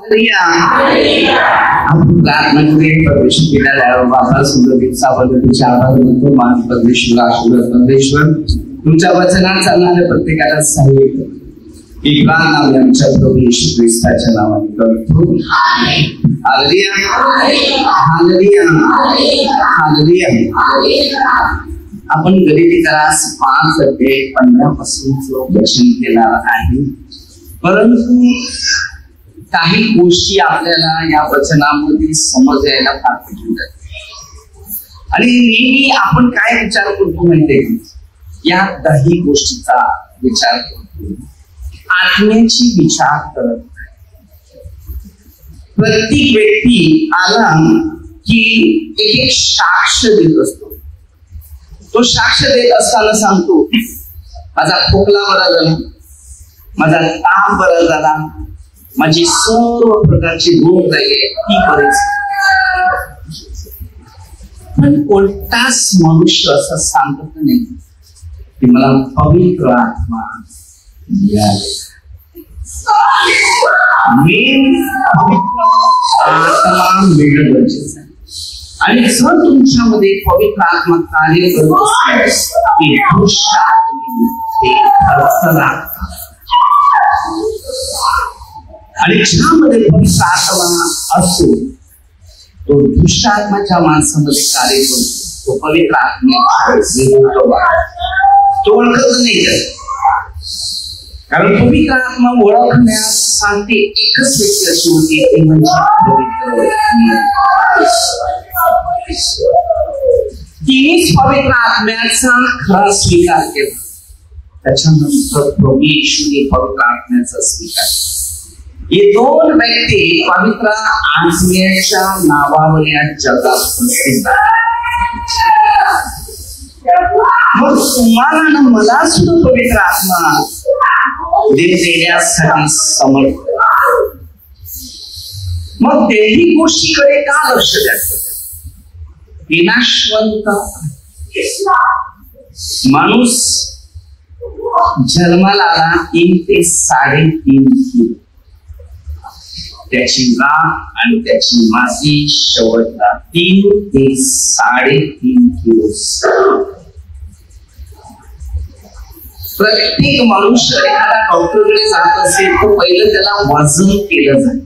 आपण प्रार्थना करूया. परमेश्वर पिता बाबा सुंदर दिवसाबद्दल तुझे आभार मानतो. मान परमेश्वर आशीर्वाद परमेश्वर तुमच्या वचनात चालणाऱ्या प्रत्येकाला सहाय्य कर. ही प्रार्थना आमच्या प्रभू येशू ख्रिस्ताच्या नावाने करतो. Hallelujah hallelujah hallelujah. आपण गलितीकारास 5:15 पासून वचन केलं आहे. परंतु काही गोष्टी आपल्याला या वचनामध्ये समजायला फार कठीण जातात आणि नेहमी आपण काय विचार करतो माहितीये, या 10 गोष्टीचा विचार करतो, आत्म्याची विचार करत नाही. प्रत्येक व्यक्ती आला की एक साक्ष देत असतो. तो साक्ष देत असताना सांगतो, माझा खोकला बरा झाला, माझा ताप बरा झाला, माझी सर्व प्रकारची रोग झाली ती करायची. पण कोणताच मनुष्य असं सांगत नाही की मला पवित्र आत्मा मिळाली. पवित्र आत्मा मिळणं गरजेचं आहे. आणि जर तुमच्यामध्ये पवित्र आत्मा कार्य करत असेल आणि ज्यामध्ये पवित्र आत्मा असतो तो दुष्ट आत्माच्या माणसामध्ये कार्य करतो. तो पवित्र आत्मा तो ओळखत नाही. कारण पवित्र आत्मा ओळखण्यासाठी एकच व्यक्ती अशी होती, ती म्हणजे पवित्र. तिनेच पवित्र आत्म्याचा खरा स्वीकार केला. त्याच्यानंतर प्रभू येशूने पवित्र आत्म्याचा स्वीकार केला. हे 2 व्यक्ती पवित्र आत्म्याच्या नावावर या जगात प्रसिद्ध आहेत. मग तुम्हाला ना मला सुद्धा पवित्र आत्मा देण्यासाठी समर्थ. मग देही गोष्टीकडे का लक्ष द्यायचं? विनाशवंत माणूस जन्माला आला 3 ते 3.5 किलो. त्याची राख आणि त्याची माती शेवटला 3 ते 3.5 किलो. प्रत्येक मनुष्य एखादा डॉक्टरकडे जात असेल तर पहिलं त्याला वजन केलं जाईल,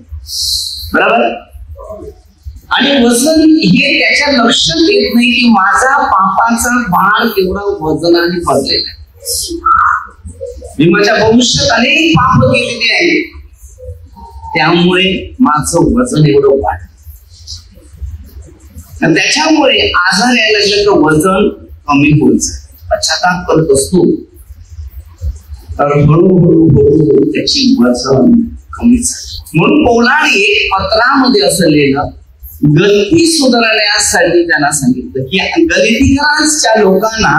बरोबर? आणि वजन हे त्याच्या लक्षात येत नाही की माझा पापाचा भार केवढा वजनाने भरलेला आहे. मी माझ्या भविष्यात अनेक पाप केलेले आहेत, त्यामुळे माझं वजन एवढं वाढलं. त्याच्यामुळे आजार यायला लागलं तर वजन कमी होत जाईल. पश्चाताप करत असतो तर हळूहळू त्याची वजन कमी झाली. म्हणून पौलाने पत्रामध्ये असं लिहिलं, गलती सुधारण्यासाठी त्यांना सांगितलं की गलितीकारांच्या लोकांना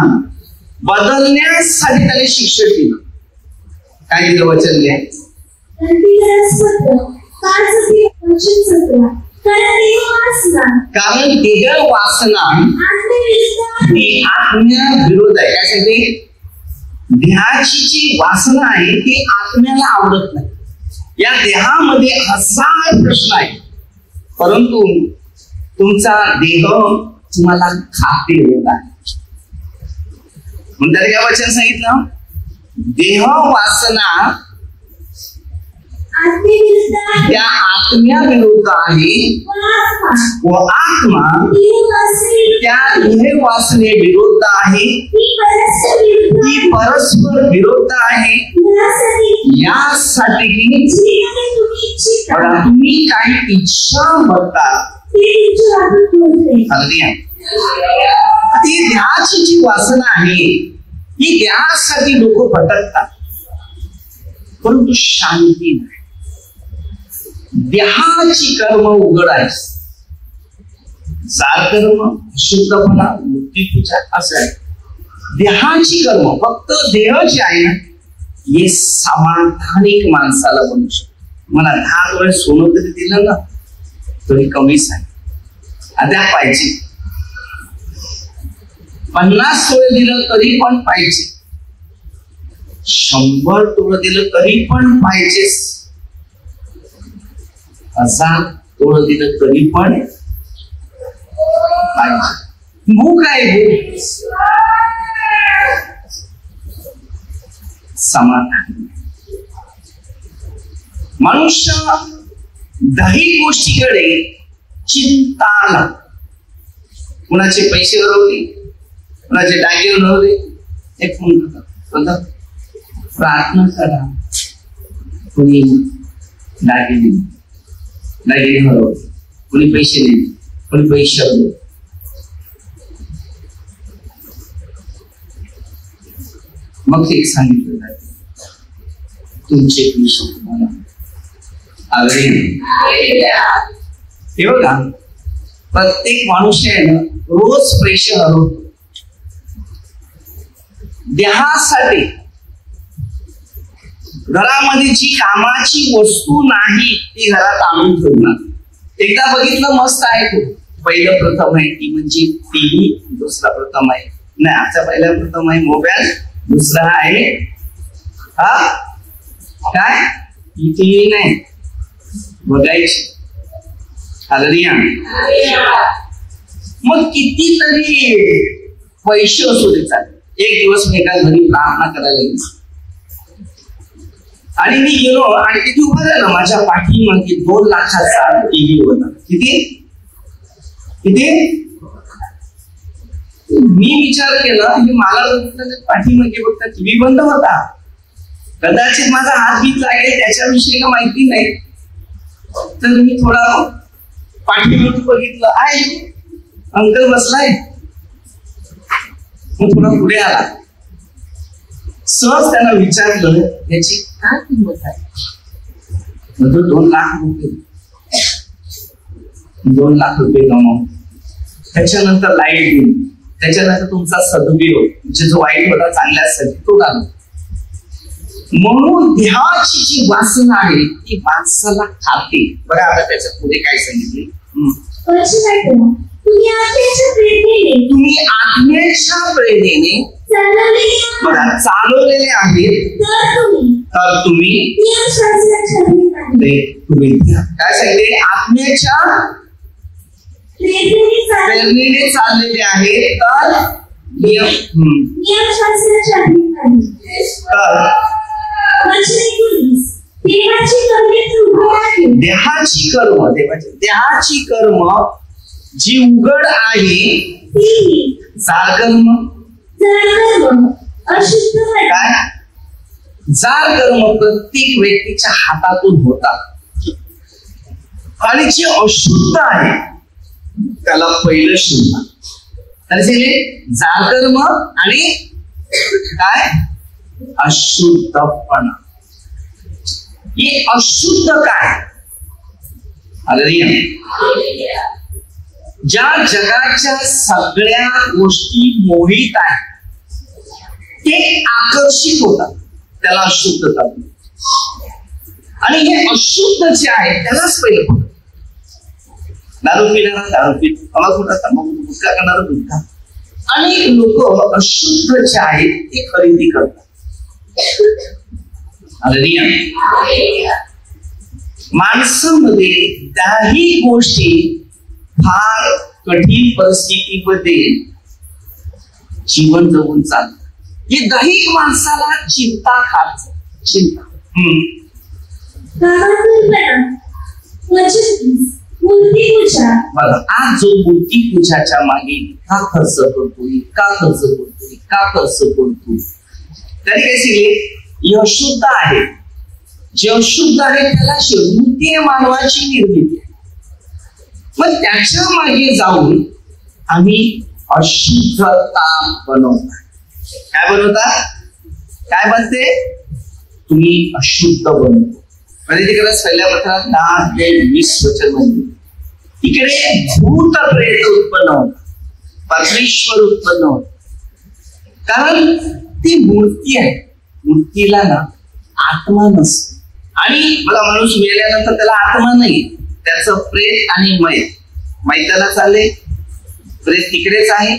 बदलण्यासाठी त्याने शिक्षण दिलं. काय दिलं वचन लिहा? कारण देह वासना ही आत्म्या विरोध आहे. त्यासाठी देहाची जी वासना आहे ती आत्म्याला आवडत नाही. या देहामध्ये 1000 प्रश्न आहेत, परंतु तुमचा देह तुम्हाला खाते देत आहे. म्हणून त्याने काय वचन सांगितलं? देह वासना त्या आत्म्या विरुद्ध आहे व आत्मा त्या देह वासने विरुद्ध आहे, ती परस्पर विरुद्ध आहे. यासाठी तुम्ही काही इच्छा करता ती देहाची जी वासना आहे ही देहासाठी लोक भटकतात, परंतु शांती नाही. देहाची कर्म उघड आहे. जार कर्म, शुद्धपणा, मुक्तीपूजा असं आहे. देहाची कर्म फक्त देह जे आहे ना हे समाधानिक माणसाला बनू शकतो. मला 10 वेळ सोनं तरी दिलं ना तरी कमीच आहे. आता पाहिजे 50 तोळे दिलं तरी पण पाहिजे, 100 तोळे दिलं तरी पण पाहिजेच. असा थोडं दिलं तरी पण भूक आहे, भूक समाधान. मनुष्य दही गोष्टीकडे चिंता न, कुणाचे पैसे हरवले, कुणाचे दागिने हरवले, एक फोन करतात, प्रार्थना करा. कोणी दागिने हरवले, कोणी पैसे दिले, कोणी पैसे हरवले. मग ते सांगितलं जाते तुमचे पैसे तुम्हाला हे बघा, प्रत्येक मनुष्य आहे ना रोज पैसे हरवतो. देहासाठी घरामध्ये जी कामाची वस्तू नाही ती घरात आणून ठेवणार. एकदा बघितलं मस्त आहे तो, पहिलं प्रथम आहे ती म्हणजे टीव्ही, दुसरा प्रथम आहे नाही आजचा पहिला प्रथम आहे मोबाईल, दुसरा आहे हा काय टीव्ही नाही बघायची. हालेलुया. मग कितीतरी पैसे असू दे चालेल. एक दिवस मी एका घरी प्रार्थना करायला गेलो आणि मी गेलो आणि तिथे उभं राहिलं. माझ्या पाठीमागे 2 लाखाचा टीव्ही होता. किती मी विचार केला की मला पाठीमागे फक्त टीव्ही बंद होता, कदाचित माझा हात बीत लागेल त्याच्याविषयी का माहिती नाही. तर मी थोडा पाठीमागे बघितलं, आहे अंकल बसलाय. मग थोडा पुढे आला, सहज त्यांना विचारलं याची काय किंमत आहे. 2 लाख रुपये. 2 लाख रुपये कमावून त्याच्यानंतर लाईट बिल, त्याच्यानंतर तुमचा सदुपयोग म्हणजे जो वाईट होता चांगल्यासाठी तो घालू. म्हणून देहाची जी वासना आहे ती माणसाला खाते. बघा आता त्याच्या पुढे काय सांगितले, तुम्ही आत्म्याच्या प्रेरणेने बघा चालवलेले आहेत तर तुम्ही काय सांगितले, आत्म्याच्या प्रेरणेने चाललेले आहेत तर देहाची कर्म जी उघड आहे जार कर्म. काय जार कर्म प्रत्येक व्यक्तीच्या हातातून होतात आणि जे अशुद्ध आहे त्याला पहिलं शुद्ध. जार कर्म आणि काय अशुद्धपणा. हे अशुद्ध काय, हालेलुया. ज्या जगाच्या सगळ्या गोष्टी मोहित आहेत ते आकर्षित होतात त्याला अशुद्धता. आणि हे अशुद्ध जे आहे त्यालाच पहिलं दारू पिणारा दारू पितो, गुटखा करणारा गुटखा. अनेक लोक अशुद्ध जे आहेत ते खरेदी करतात. माणसामध्ये त्याही गोष्टी फार कठीण परिस्थितीमध्ये जीवन जगून चालतात. हे दैहिक माणसाला चिंता खात चिंता. बघा आज जो मूर्ती पूजाच्या मागे का खर्च करतोय तरी काय सांगले, हे अशुद्ध आहे. जे अशुद्ध आहे त्याला मूर्ती मानवाची निर्मिती. मग त्याच्या मागे जाऊन आम्ही अशुद्धता बनवता. काय बनवता, काय बनते, तुम्ही अशुद्ध बनतो. म्हणजे तिकडे पहिल्या पत्रात 10 ते 20 वचन म्हणजे इकडे भूत प्रेत उत्पन्न होत, परमेश्वर उत्पन्न होत. कारण ती मूर्ती आहे, मूर्तीला ना आत्मा नसतो. आणि मला माणूस मेल्यानंतर त्याला आत्मा नाही, त्याचं प्रेत आणि मैताला चालले, प्रेत तिकडेच आहे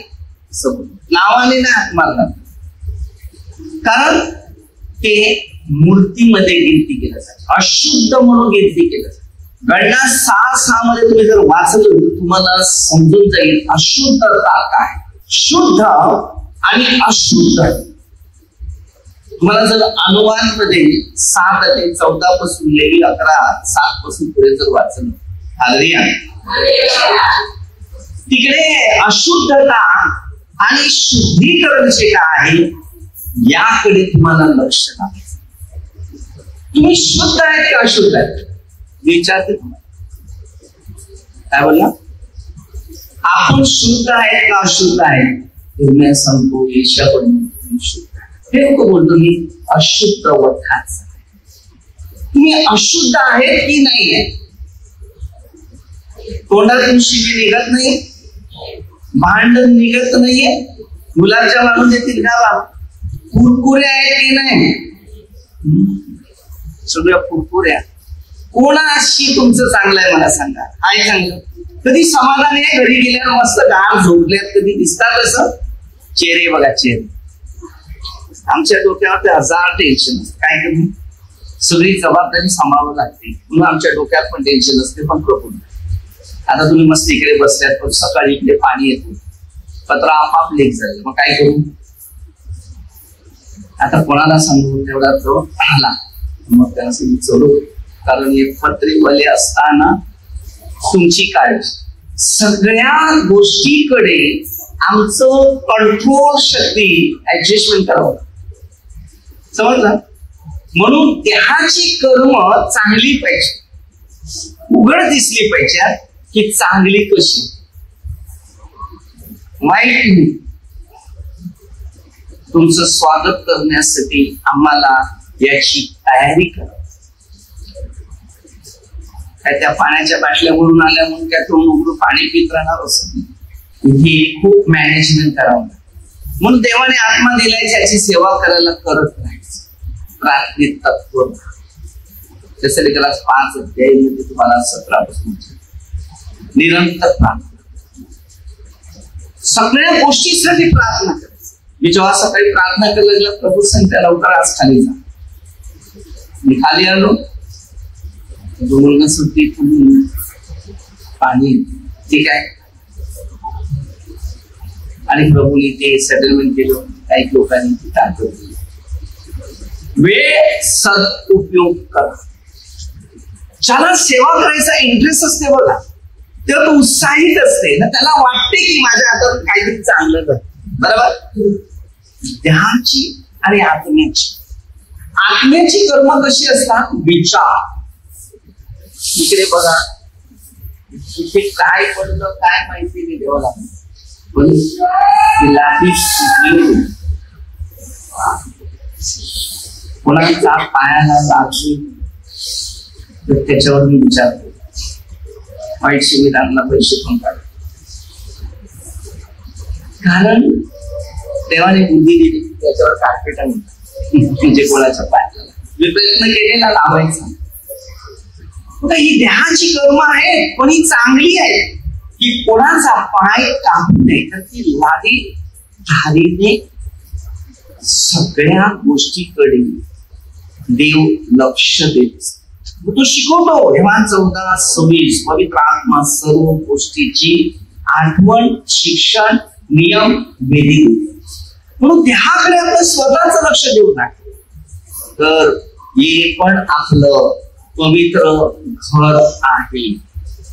नावाने ना आत्माला. कारण ते मूर्तीमध्ये गिनती केलं जातं, अशुद्ध म्हणून गिनती केलं जातं. गणना 6:6 मध्ये तुम्ही जर वाचलं तर तुम्हाला समजून जाईल अशुद्धता काय, शुद्ध आणि अशुद्ध. तुम्हाला जर अनुवाद मध्ये 7 ते 14 पासून लेवी 11:7 पासून पुढे जर वाचलं, हालेलुया, तिकडे अशुद्धता आणि शुद्धीकरण जे काय आहे याकडे तुम्हाला लक्ष द्यायचं. तुम्ही शुद्ध आहेत का अशुद्ध आहेत विचारते काय बोलला, आपण शुद्ध आहेत का अशुद्ध आहेत मी सांगतो ईशाकडून शुद्ध. हे लोक बोलतो मी अशुद्ध वठाच. तुम्ही अशुद्ध आहेत की नाही आहे? तोंडातून शिवी निघत नाही, भांडण निघत नाहीये, गुलाबजाम आणून देतील का बा, कुरकुऱ्या आहेत की नाही, सगळ्या कुरकुऱ्या. कोणाशी तुमचं चांगलं आहे मला सांगा, काय चांगलं? कधी समाधान आहे घरी गेल्यावर मस्त गार झोपल्यात कधी दिसतात असं चेहरे बघा चेहरे. आमच्या डोक्यावर ते 1000 टेन्शन असते, काय कधी सगळी जबाबदारी सांभाळावं लागते म्हणून आमच्या डोक्यात पण टेन्शन असते. पण प्रभू आता तुम्ही मस्त इकडे बसल्यात पण सकाळी इकडे पाणी येतो, पत्र आपाप लेक झाले, मग काय करू? आता कोणाला सांगू? तेवढा तो आला मग त्याला विचारू, कारण हे पत्रीवाले असताना तुमची काळजी, सगळ्या गोष्टीकडे आमचं कंट्रोल शक्ती ऍडजस्टमेंट करावं, समजलं? म्हणून देहाची कर्म चांगली पाहिजे, उघड दिसली पाहिजे की चांगली कशी, वाईट नाही. तुमचं स्वागत करण्यासाठी आम्हाला याची तयारी करा. काय त्या पाण्याच्या बाटल्यावरून आल्या म्हणून काय तोंड उघडून पाणी पित राहणार असं, हे खूप मॅनेजमेंट करावं. म्हणून देवाने आत्मा दिलाय त्याची सेवा करायला करत राहायचं, प्रार्थनेत तत्पर. त्यासाठी त्याला 5 अध्याय मध्ये तुम्हाला 17 पासून निरंतर प्रार्थना, सगळ्या गोष्टीसाठी प्रार्थना करायचं. मी जेव्हा सकाळी प्रार्थना करायला लागला, प्रभू सांगते लवकर आज खाली जा. मी खाली आलो, मुलगा सुट्टी पाणी ठीक आहे, आणि प्रभूने ते सेटलमेंट केलं. काही लोकांनी ती ताकद दिली. वेळ सदुपयोग करा. ज्याला सेवा करायचा इंटरेस्ट असते बघा, तेव्हा तो उत्साहित असते ना, त्याला वाटते की माझ्या हातात काहीतरी चांगलं कर, बरोबर? देहाची आणि आत्म्याची. आत्म्याची कर्म कशी असतात? विचार. इकडे बघा, इथे काय पडलं काय माहिती नाही देवाला, पण कोणाचा पायाला लागली तर त्याच्यावर मी विचारतो. वाईट सुविधांना पैसे पण काढतो, कारण देवाने बुद्धी दिली त्याच्यावर कार्पेट म्हणजे कोणाच्या पायाला मी प्रयत्न केलेला लावायचा. ही देहाची कर्म आहे, पण ही चांगली आहे की कोणाचा पाय कापू नये, तर ती लादी धारीने सगळ्या गोष्टीकडे देव लक्ष देत. तो शिकवतो हेमान 14:26 पवित्र आत्मा सर्व गोष्टीची आठवण, शिक्षण, नियम, विधी. म्हणून देहाकडे आपण स्वतःच लक्ष देऊ नये, तर हे पण आपलं पवित्र घर आहे.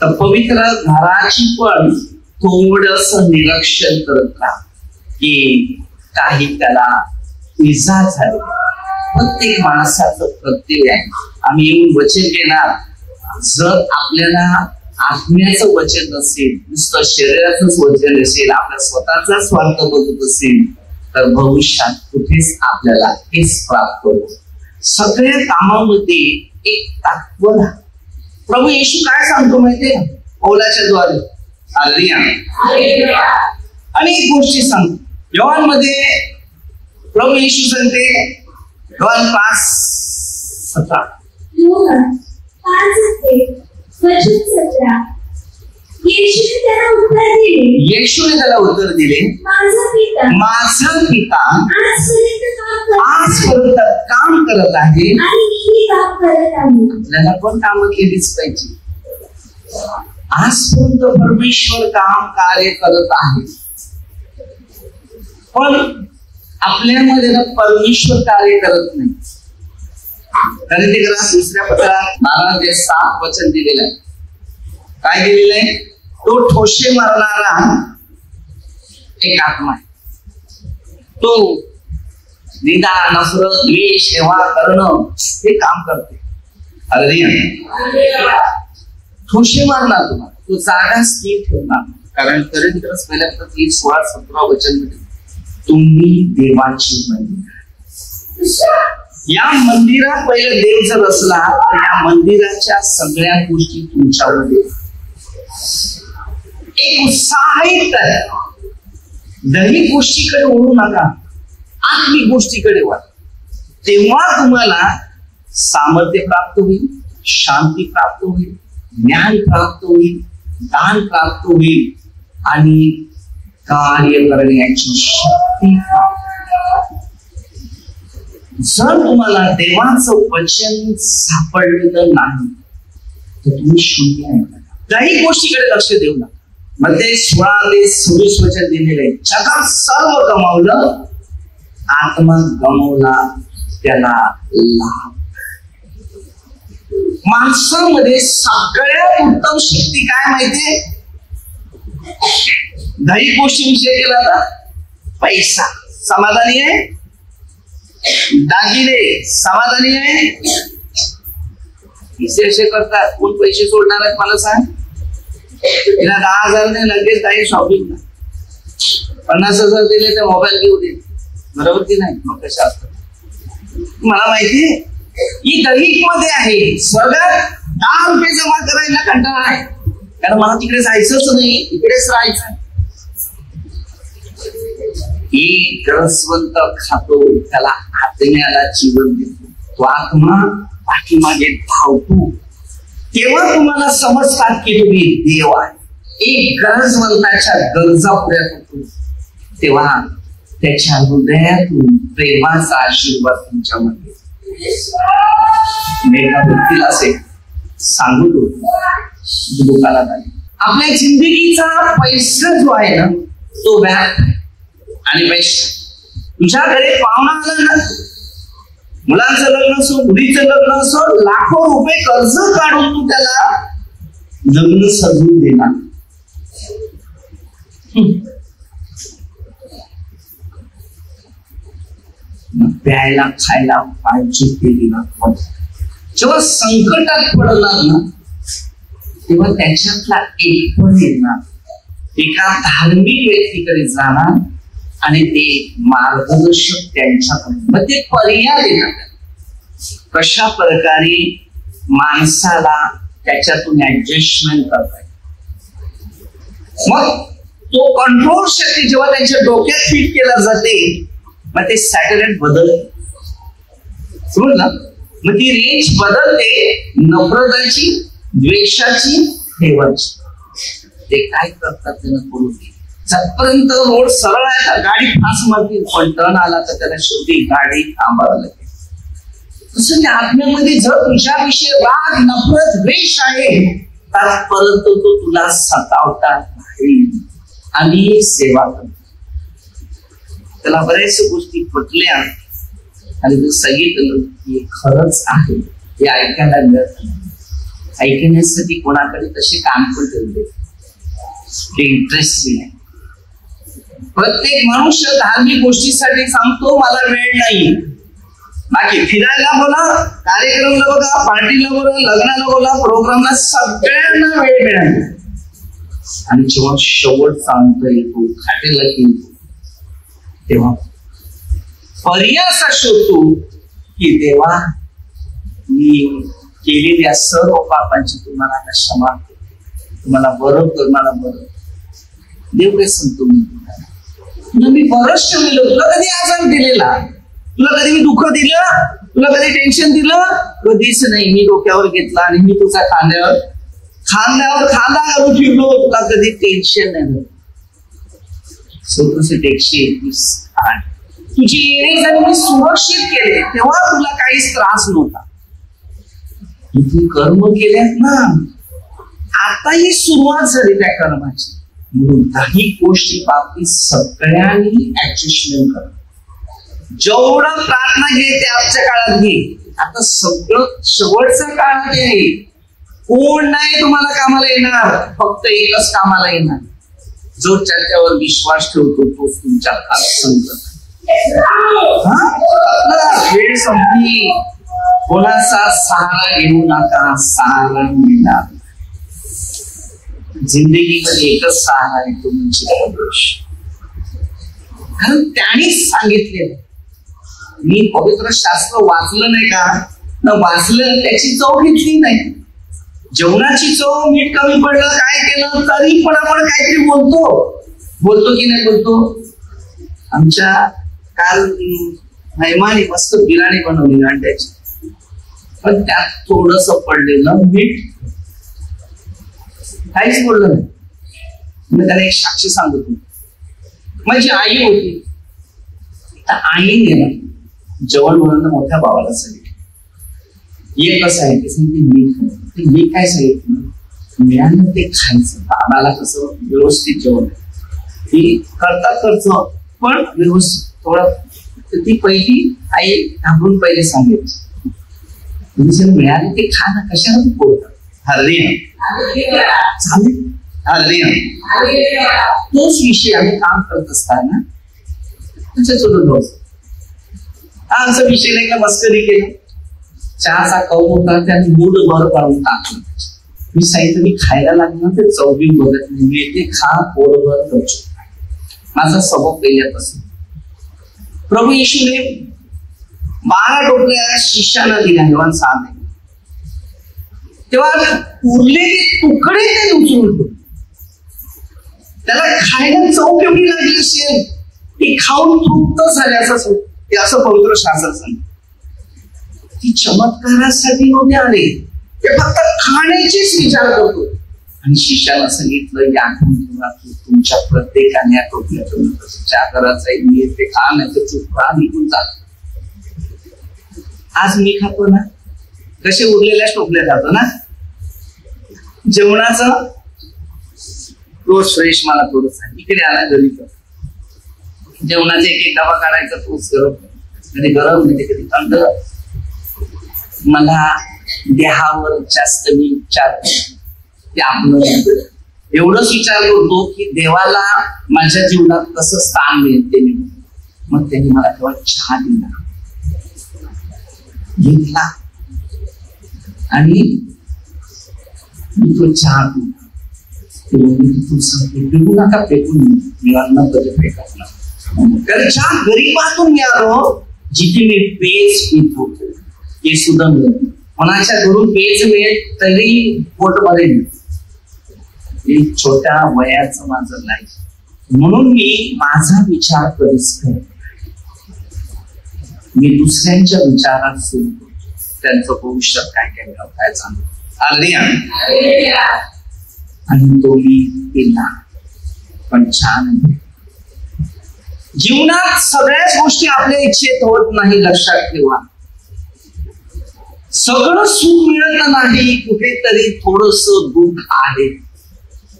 तर पवित्र घराची पण थोडस निरीक्षण करत राहा की काही त्याला इजा झाली. प्रत्येक माणसाचं कर्तव्य आहे. आम्ही येऊन वचन घेणार, जर आपल्याला आत्म्याचं वचन नसेल, नुसतं शरीराचंच वचन असेल, आपल्या स्वतःचा स्वार्थ बघत असेल, तर भविष्यात कुठेच आपल्याला हेच प्राप्त होतं. सगळ्या कामामध्ये एक तात्पर. प्रभू येशू काय सांगतो माहितीये? पौलाच्या द्वारे हालेलुया अनेक गोष्टी सांगतो. योहान मध्ये प्रभू येशू सांगते, योहान 5:17 येशूने त्याला उत्तर दिले, माझं पिता आजपर्यंत काम करत आहे. आपल्याला पण काम केलीच पाहिजे. आजपर्यंत परमेश्वर काम कार्य करत आहे, पण आपल्यामध्ये ना परमेश्वर कार्य करत नाही. कारण ते ग्रंथ दुसऱ्या पत्रात 12:7 वचन दिलेलं आहे. काय दिलेलं आहे? तो ठोशे मारणारा एक आत्मा आहे. तो निंदा, नफरत, द्वेष, सेवा करणं हे काम करते. अरे ठोशे मारणार तुम्हाला, तो जागा स्थिर ठेवणार. कारण कोरिन्थीस पहिल्या पत्रात 16-17 वचन मध्ये तुम्ही देवाची मंदिर. या मंदिरात पहिलं देव जर असला तर या मंदिराच्या सगळ्या गोष्टी तुमच्यामध्ये एक उत्साहित आहे. दैहिक गोष्टीकडे वळू नका, आत्मिक गोष्टीकडे वळा. तेव्हा तुम्हाला सामर्थ्य प्राप्त होईल, शांती प्राप्त होईल, ज्ञान प्राप्त होईल, दान प्राप्त होईल आणि कार्य करण्याची शक्ती प्राप्त. जर तुम्हाला देवाचं वचन सापडलेलं नाही तर तुम्ही शून्य आहे. काही गोष्टीकडे लक्ष देऊ नका. मध्ये 16-26 वचन दिलेले आहे. जगात सर्व गमावलं, आत्मा गमावला त्याला लाभ. माणसामध्ये सगळ्यात उत्तम शक्ती काय माहितीये? दैहिक गोष्टीविषयी केला का? पैसा समाधानी आहे, दागिने समाधानी आहे. पैसे करतात, कोण पैसे सोडणार आहेत मला सांग? तिला 10,000 ने लगेच काही शॉपिंग, 50,000 दिले तर मोबाईल घेऊ दे, बरोबर की नाही? मग कशा असतात मला माहिती. ही दैहिक मध्ये आहे. स्वर्गात 10 रुपये जमा करायला कंटाळा आहे, कारण मला तिकडे जायचंच नाही, इकडेच राहायचं. एक गरजवंत खातो त्याला आत्म्याला जीवन देतो. तो आत्मा पाठीमागे धावतो. तेव्हा तुम्हाला समजतात की तुम्ही देव आहे. एक गरजवंताच्या गरजा पुऱ्या करतो तेव्हा त्याच्या हृदयातून प्रेमाचा आशीर्वाद तुमच्यामध्ये. मी एका व्यक्तीला असे सांगतो, दुकानात आले. आपल्या जिंदगीचा पैसा जो आहे ना तो व्याप आणि पैसा. तुझ्या घरी पाहुणा आला ना, मुलांचं लग्न असो, मुलीचं लग्न असो, लाखो रुपये कर्ज काढून तू त्याला लग्न सजवून देणार. प्यायला खायला पाहिजे ते देणार. जेव्हा संकटात पडणार ना तेव्हा त्याच्यातला एक पण येणार, एका धार्मिक व्यक्तीकडे जाणार आणि ते मार्गदर्शक त्यांच्याकडे, मग ते पर्याय देतात कशा प्रकारे माणसाला त्याच्यातून ऍडजस्टमेंट करता येईल. मग तो कंट्रोल शक्ती जेव्हा त्यांच्या डोक्यात फिट केला जाते मग ते सॅटेलाइट बदलते. समजलं? मग ती रेंज बदलते नफरताची, द्वेषाची, देवाची. ते काय करतात त्यांना करू दे. जतपर्यंत रोड सरळ आहे तर गाडी फास्ट मारतील, पण टर्न आला तर त्याला शेवटी गाडी थांबावं लागेल. तसं त्या आत्म्यामध्ये जर तुझ्याविषयी राग, नफरत, द्वेष आहे त्यापर्यंत तो तुला सतावता नाही आणि सेवा करतो. त्याला बऱ्याच गोष्टी पटल्या आणि तो सांगितलं की खरंच आहे हे ऐकायला मिळत नाही. ऐकण्यासाठी कोणाकडे तसे काम पण ठेवले ते इंटरेस्ट नाही. प्रत्येक मनुष्य धार्मिक गोष्टीसाठी सांगतो मला वेळ नाही. बाकी फिरायला बोला, कार्यक्रमला बघा, पार्टीला बोला, लग्नाला बोला, प्रोग्रामला, सगळ्यांना वेळ मिळाला. आणि जेव्हा शेवट सांगता येतो, खाटेला येतो तेव्हा पर्याय असा शोधतो की देवा मी केलेल्या सर्व पापांची तुम्हाला क्षमा, तुम्हाला बरं कर, मला बरं. देव काय सांगतो मी बरंच ठेवलेलं, तुला कधी आजार दिलेला, तुला कधी मी दुःख दिलं, तुला कधी टेन्शन दिलं, कधीच नाही. मी डोक्यावर घेतला आणि मी तुझ्या खांद्यावर खांदा घालून फिरलो, तुला कधी टेन्शन नाही. 121 तुझी येणे जरी मी सुरक्षित केले तेव्हा तुला काहीच त्रास नव्हता. तू कर्म केल्यात ना, आता ही सुरुवात झाली त्या कर्माची. म्हणून काही गोष्टी बाबतीत सगळ्यांनी ऍडजस्टमेंट करा. जेवढं प्रार्थना घे ते आजच्या काळात घे. आता सगळं शेवटचा काळ आहे. कोण नाही तुम्हाला कामाला येणार, फक्त एकच कामाला येणार, जो त्याच्यावर विश्वास ठेवतो तोच तुमच्या संकट. वेळ संपली. कोणाचा सहारा घेऊ नका, सहारा मिळणार. जिंदगीमध्ये एकच सहारा आहे, तो म्हणजे प्रभू. कारण त्यानेच सांगितले. मी पवित्र शास्त्र वाचलं नाही का, न वाचलं त्याची चव घेतली नाही. जेवणाची चव मीठ कमी पडलं, काय केलं तरी पण आपण काहीतरी बोलतो की नाही बोलतो. आमच्या काल मेहमानी मस्त बिर्याणी बनवली अंड्याची, पण त्यात थोडस पडलेलं मीठ, काहीच बोललं नाही. मी त्याला एक साक्षी सांगतो. माझी आई होती, त्या आईने जेवण बनवलं मोठ्या भावाला सांगितलं. एक कसं आहे ते सांगितलं, मी काय सांगितलं, मिळालं ते खायचं. बाबाला कसं व्यवस्थित जेवण ती करतात खर्च, पण व्यवस्थित थोडं. ती पहिली आई घाबरून पहिले सांगायची, मिळाले ते खा ना, कशाला तू बोलतात. तोच विषय आम्ही काम करत असताना आमचा विषय नाही का मस्करी केला. चहाचा कप होता, त्याने मूड भर काढून टाकलं. मी सांगितलं मी खायला लागणार ते चौबी बघत नाही, मी ते खा पोरभर करतो. माझा स्वभाव पहिल्यापासून. प्रभू येशूने 12 टोपल्या शिष्याला दिल्या जेव्हा 6 महिने, तेव्हा उरलेले तुकडे ते उचलून त्याला खायला चव केवढी लागली असेल, ती खाऊन तृप्त झाले असं पवित्र शास्त्र सांगतं. ती चमत्कारासाठी नव्हते आले, ते फक्त खाण्याचीच विचार करतो. आणि शिष्याला सांगितलं, या तुमच्या प्रत्येकाने टोपल्यातून ज्या घराचा मी ते खा, नाही तर चुका निघून जातो. आज मी खातो ना, कसे उरलेल्या टोपल्या जातो ना. जेवणाचं रोज फ्रेश मला थोडस इकडे आला घरी तर जेवणाचा एक डबा काढायचा, तोच गरम, कधी गरम नाही कधी थंड. मला देहावर जास्त मी विचार ते आपलं एवढंच विचार करतो की देवाला माझ्या जीवनात कसं स्थान मिळते. मग त्यांनी मला तेव्हा चहा दिला, घेतला आणि मी तो चहा फेकू नका, फेकून मी अन्न कधी फेकत नाही. कारण चहा गरीबातून मी आलो, जिथे मी पेज पित होतो ते सुद्धा मिळत. कोणाच्या घरून पेज मिळेल तरी पोटमध्ये मिळत. छोट्या वयाचं माझं लाईफ. म्हणून मी माझा विचार कधीच करत, मी दुसऱ्यांच्या विचारात सुरू करतो. त्यांचं भविष्य काय काय काय चांगलं आणि तो मी केला पण छान. जीवनात सगळ्याच गोष्टी आपल्या इच्छेत होत नाही, लक्षात ठेवा. सगळं सुख मिळत नाही, कुठेतरी थोडस दुःख आहे.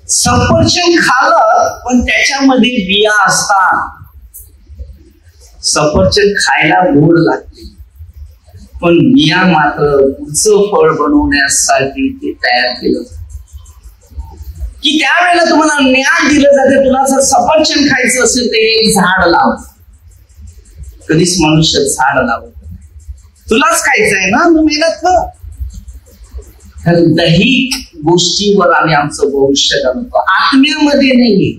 सफरचंद खाल्लं पण त्याच्यामध्ये बिया असतात. सफरचंद खायला गोड लागते, पण बिया मात्र पुढचं फळ बनवण्यासाठी ते तयार केलं की त्यावेळेला तुम्हाला ज्ञान दिलं जाते. तुला जर सफरचंद खायचं असेल तर एक झाड लाव. कधीच मनुष्य झाड लावत नाही, तुलाच खायचं आहे ना, तू मेहनत कर. दैहिक गोष्टीवर आम्ही आमचं भविष्य घालतो, आत्म्यामध्ये नाहीये.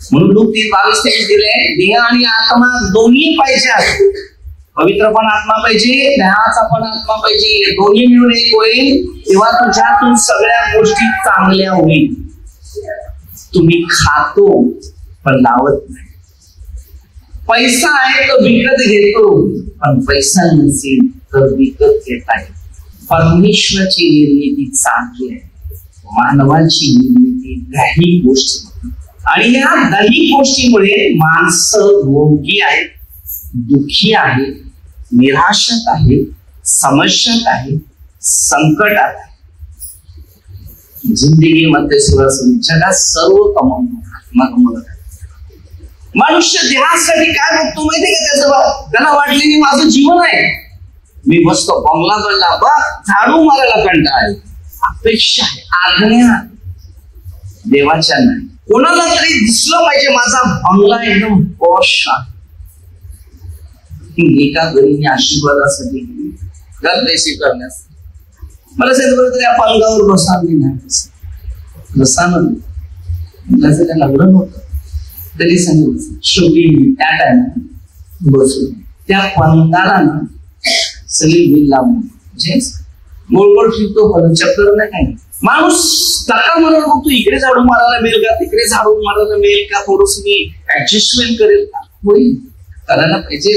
म्हणून लोक 3:22 दिले, देह आणि आत्मा दोन्ही पाहिजे. पवित्र पण आत्मा पाहिजे, देहाचा पण आत्मा पाहिजे. दोन्ही मिळून एक होईल, तेव्हा तुझ्यातून सगळ्या गोष्टी चांगल्या होईल. तुम्ही खातो पण लावत नाही. पैसा आहे तो विकत घेतो, पण पैसा नसेल तर विकत घेत आहे. परमेश्वराची निर्मिती चांगली आहे, मानवाची निर्मिती दैहिक गोष्टी. आणि या दैहिक गोष्टीमुळे माणसं रोगी आहेत, दुःखी आहे, निराशत आहे, समस्यात आहे, संकटात आहे. जिंदगीमध्ये सुरसुरी जगात सर्व कमवणं. मनुष्य देहासाठी काय बघतो माहितीये का? त्याला वाटले माझं जीवन आहे, मी मस्त बंगला बनला, बघ झाडू मारायला कंटाळा आहे. अपेक्षा आहे, आज्ञा देवाच्या नाही. कोणाला तरी दिसलं पाहिजे माझा बंगला एकदम पॉश आहे. एका घरी आशीर्वादासाठी घर रेसिव करण्यास मला सांगितलं तरी या पालगावर बसावली नाही, बसानं त्याचं लग्न नव्हतं तरी सांगितलं. शेवटी त्या टायमाला बसून त्या पंगाला सगळी बिल लावून म्हणजे गोळगोळ फिरतो, पदचक्कर नाही काही. माणूस टाका म्हणून बघतो, इकडे झाडू मारायला मिळेल का, तिकडे झाडू मारायला मिळेल का, थोडस मी ऍडजस्टमेंट करेल का, होईल करायला पाहिजे.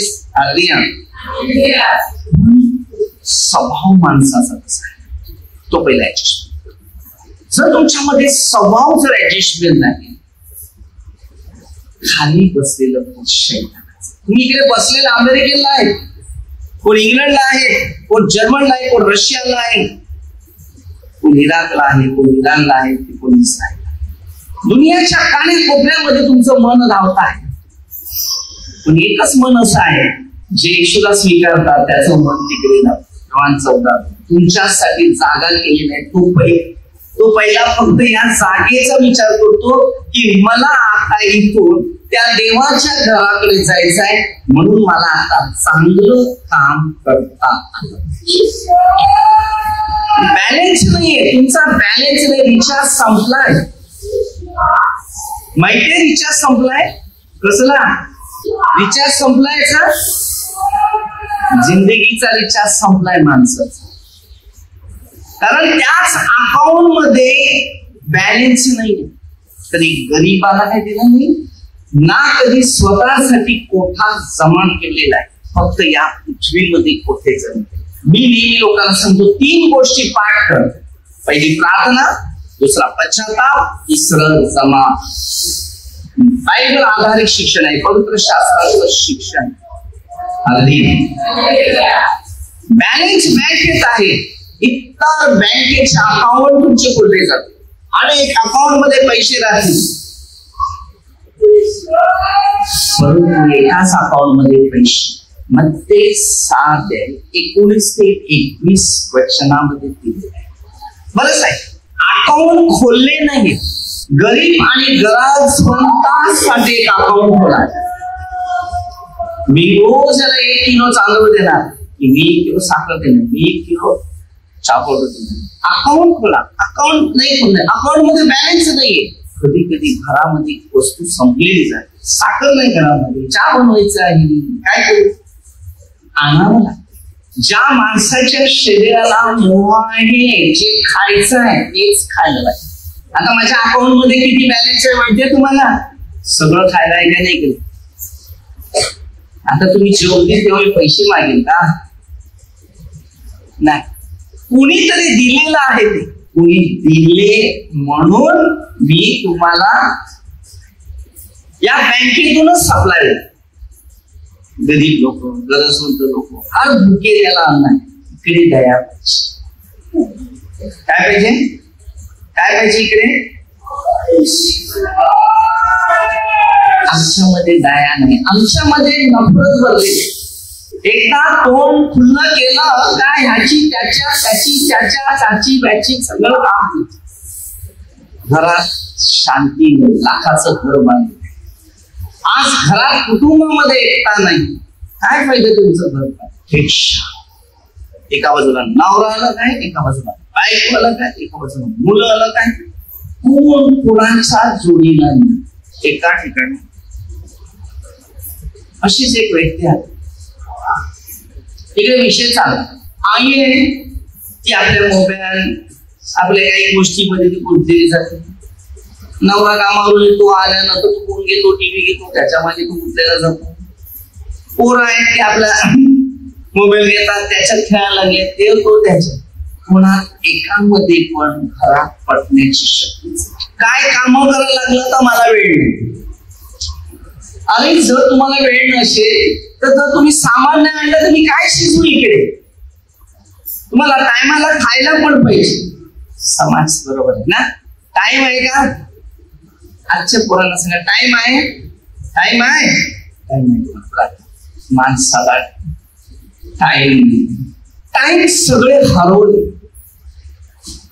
स्वभाव माणसाचा कसा आहे तो पहिला ऍडजस्टमेंट. जर तुमच्यामध्ये स्वभाव जर ऍडजस्टमेंट नाही, खाली बसलेलं तुम्ही इकडे बसलेलं अमेरिकेला आहे, कोण इंग्लंडला आहे, कोण जर्मनला आहे, कोण रशियाला आहे, कोण इराकला आहे, कोण इराणला आहे, कोण इस्रायल. दुनियाच्या कानाकोपऱ्यामध्ये तुमचं मन धावत आहे, पण एकच मन असं आहे जे येशूला स्वीकारतात त्याचं मन तिकडे धावतं. 14 तुमच्यासाठी जागा केली नाही. तो पहिला फक्त या जागेचा विचार करतो की मला आता इथून त्या देवाच्या घराकडे जायचं आहे, म्हणून मला आता चांगलं काम करता आलं. बॅलेन्स नाहीये तुमचा, बॅलेन्स नाही. रिचार्ज संपलाय, माहितीये रिचार्ज संपलाय. कसला रिचार्ज संपलाय? जिंदगीचा रिचार्ज संपलाय माणसाचा. कारण त्याच अकाउंट मध्ये बॅलेन्स नाही. कधी गरीबाला काय दिलं नाही ना, कधी स्वतःसाठी कोठा जमा केलेला आहे. फक्त या पृथ्वीमध्ये कोठे जमा. मी नेहमी लोकांना सांगतो 3 गोष्टी पाठ कर. पहिली प्रार्थना, दुसरा पश्चाताप, तिसरं जमा. बायबल आधारित शिक्षण आहे, पवित्र शास्त्राचं शिक्षण. बॅलेन्स बँकेत आहे, इतर बँकेचे अकाउंट तुमचे खोलले जाते आणि एक अकाउंट मध्ये पैसे राहतील, परंतु एकाच अकाउंट मध्ये पैसे. मग ते 19 ते 21 वचनामध्ये दिले. बरंच आहे, अकाउंट खोलले नाही. गरीब आणि गरजवंतांसाठी एक अकाउंट खोला. मी रोज 1 किलो तांदूळ देणार, की मी 1 किलो साखर देणार, मी 1 किलो चावल देणार. अकाउंट खोला. अकाउंट नाही खोललं, अकाउंट मध्ये बॅलन्स नाहीये. कधी कधी घरामध्ये वस्तू संपलेली जाते, साखर नाही घरामध्ये, चहा बनवायचं आहे, काय करू, आणावं लागतं. ज्या माणसाच्या शरीराला मोह आहे, जे खायचं आहे तेच खायला लागतं. आता माझ्या अकाउंट मध्ये किती बॅलन्स आहे माहितीये तुम्हाला? सगळं खायला आहे का नाही केलं. आता तुम्ही जेवढे तेवढे पैसे मागेल का? नाही. कुणीतरी दिलेलं आहे, ते कुणी दिले म्हणून मी तुम्हाला या बँकेतूनच सप्लाय. गरीब लोक, गरजवंत लोक, फार भुके त्याला अन्न इकडे दया काय पाहिजे, काय पाहिजे इकडे. आमच्यामध्ये दया नाही, आमच्यामध्ये नफरत भरली. एकदा तोंड खुल्लं केलं का ह्याची त्याच्या, त्याची त्याच्या, चाची बॅची सगळं काम. घरात शांती नाही, लाखाचं घर बांधलं. आज घरात कुटुंबामध्ये एकता नाही, काय पाहिजे तुमचं घर. एका बाजूला नवरा आलं काय, एका बाजूला बायको आलं काय, एका बाजूला मुलं आलं काय, कोण कोणाच्या जोडीला नाही एका ठिकाणी. अशीच एक व्यक्ती आहे. इकडे विषय चालला, आई आहे ती आपल्या मोबाईल, आपल्या काही गोष्टीमध्ये ती गुंतलेली जाते. नवरा कामावरून येतो, आल्यानंतर तो फोन घेतो, टीव्ही घेतो, त्याच्यामध्ये तो गुंतलेला जातो. पोरं आहेत ते आपला मोबाईल घेतात, त्याच्यात खेळायला लागले, ते तो त्याच्यात. पुन्हा एकामध्ये पण घरात पडण्याची शक्ती. काय काम करायला लागलं तर मला वेळ नाही. आणि जर तुम्हाला वेळ नसेल तर जर तुम्ही सामान नाही आणलं तर मी काय शिजू इकडे. तुम्हाला टायमाला खायला पण पाहिजे. समाज बरोबर आहे ना. टाइम आहे का? आजच्या पोरांना सांगा टाइम आहे, टाइम आहे, टाइम आहे. माणसाला टाइम नाही. टाइम सगळे हरवले.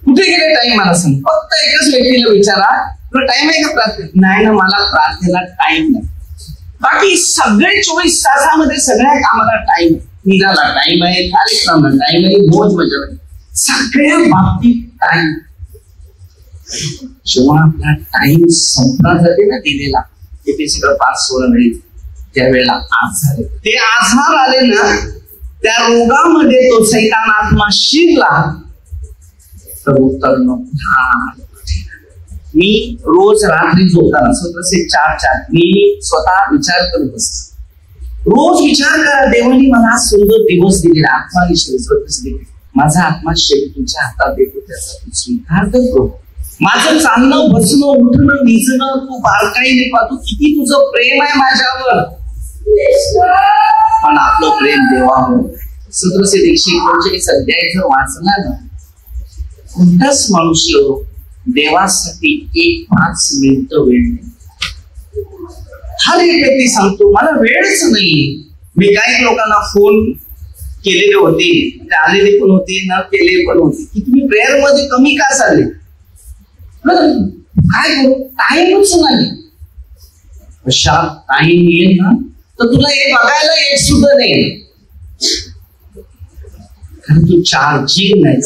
कुठे गेले टाइम मला सांग. फक्त एकच व्यक्तीला विचारा तुला टाइम आहे का प्रार्थना? नाही ना, मला प्रार्थनेला टाइम नाही. बाकी सगळे 24 तासामध्ये सगळ्या कामाला टाइम. निघाला टाइम आहे, कार्यक्रमाला टाइम आहे, मोज मजा सगळ्या बाबतीत टाइम. जेव्हा आपला टाइम संपला जाते ना दिलेला, ते सगळं पास होणं नाही, त्यावेळेला आजार. ते आजार आले ना, त्या रोगामध्ये तो सैतान आत्मा शिरला तर उतरणं. मी रोज रात्री झोपताना 4:4 मी स्वतः विचार करत असतो. रोज विचार करा, देवाने मला सुंदर दिवस दिलेला, आत्मा दिले, माझा आत्मा शेवटी तुमच्या हातात देतो, त्याचा तू स्वीकार करतो. माझं चालणं बसणं उठणं निजणं तू बारकाईने पाहतो. किती तुझं प्रेम आहे माझ्यावर. पण आपलं प्रेम देवावर. 139 अध्याय जर वाचला ना, कोणताच मनुष्य देवासाठी 1-5 मिनिटं वेळ नाही. हर एक व्यक्ती सांगतो मला वेळच नाही. मी काही लोकांना फोन केलेले होते, ते आलेले पण होते, न केले पण होते, की तुम्ही प्रेयर मध्ये कमी का चालले. काय करू, टाइमच नाही. अशा टाइम येईल ना तर तुला हे बघायला एक सुद्धा नाही, कारण तू चार्जिंग नाही.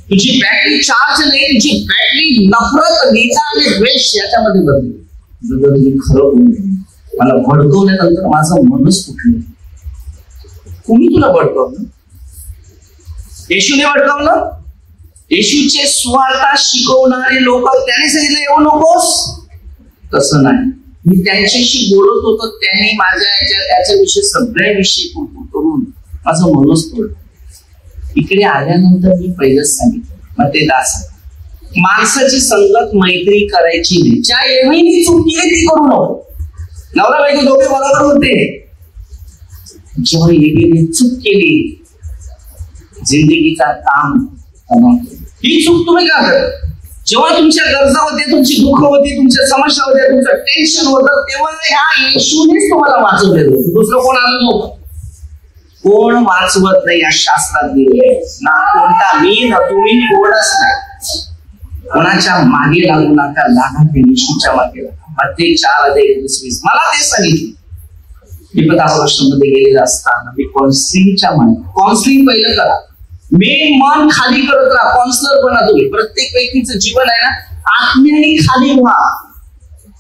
तुझी बॅटरी चार्ज नाही, तुझी बॅटरी नफरत, नीचा आणि द्वेष याच्यामध्ये बदलली. खरं बोलले, मला भडकवल्यानंतर माझं मनच फुटलं. कोणी तुला भडकवलं? येशूने भडकवलं? येशूचे सुवार्ता शिकवणारे लोक त्याने सांगितलं येऊ नकोस. तसं नाही. मी त्यांच्याशी बोलत होतो, त्यांनी माझ्या त्याच्याविषयी सगळ्याविषयी करून माझं मनच तोडलं. इकडे आल्यानंतर मी पहिलंच सांगितलं, मग ते दास माणसाची संगत मैत्री करायची नाही. ज्या एवढी चुकी आहे ती करू नको. नवरा बायको दोघे बरोबर होते, जेव्हा एकीने चूक केली जिंदगीचा काम ही चूक तुम्ही का करता? जेव्हा तुमच्या गरजा होते, तुमची दुःख होती, तुमच्या समस्या होत्या, तुमचं टेन्शन होतं, तेव्हा ह्या येशूनेच तुम्हाला वाचवलेलं होतं. दुसरं कोण आलं नव्हतं. कोण वाचवत नाही या शास्त्रात दिले ना. कोणता मी ना तुम्ही कोणच नाही. कोणाच्या मागे लागू नका, लागा ते येशूच्या मागे लागा. मत्ती 4:21 मला ते सांगितलं. मी 15 वर्षांमध्ये गेलेला असताना मी काउन्सिलिंगच्या मागे. काउन्सिलिंग पहिलं करा, मी मन खाली करत राहा. काउन्सिलर बना तुम्ही. प्रत्येक व्यक्तीचं जीवन आहे ना, आत्म्याने खाली व्हा.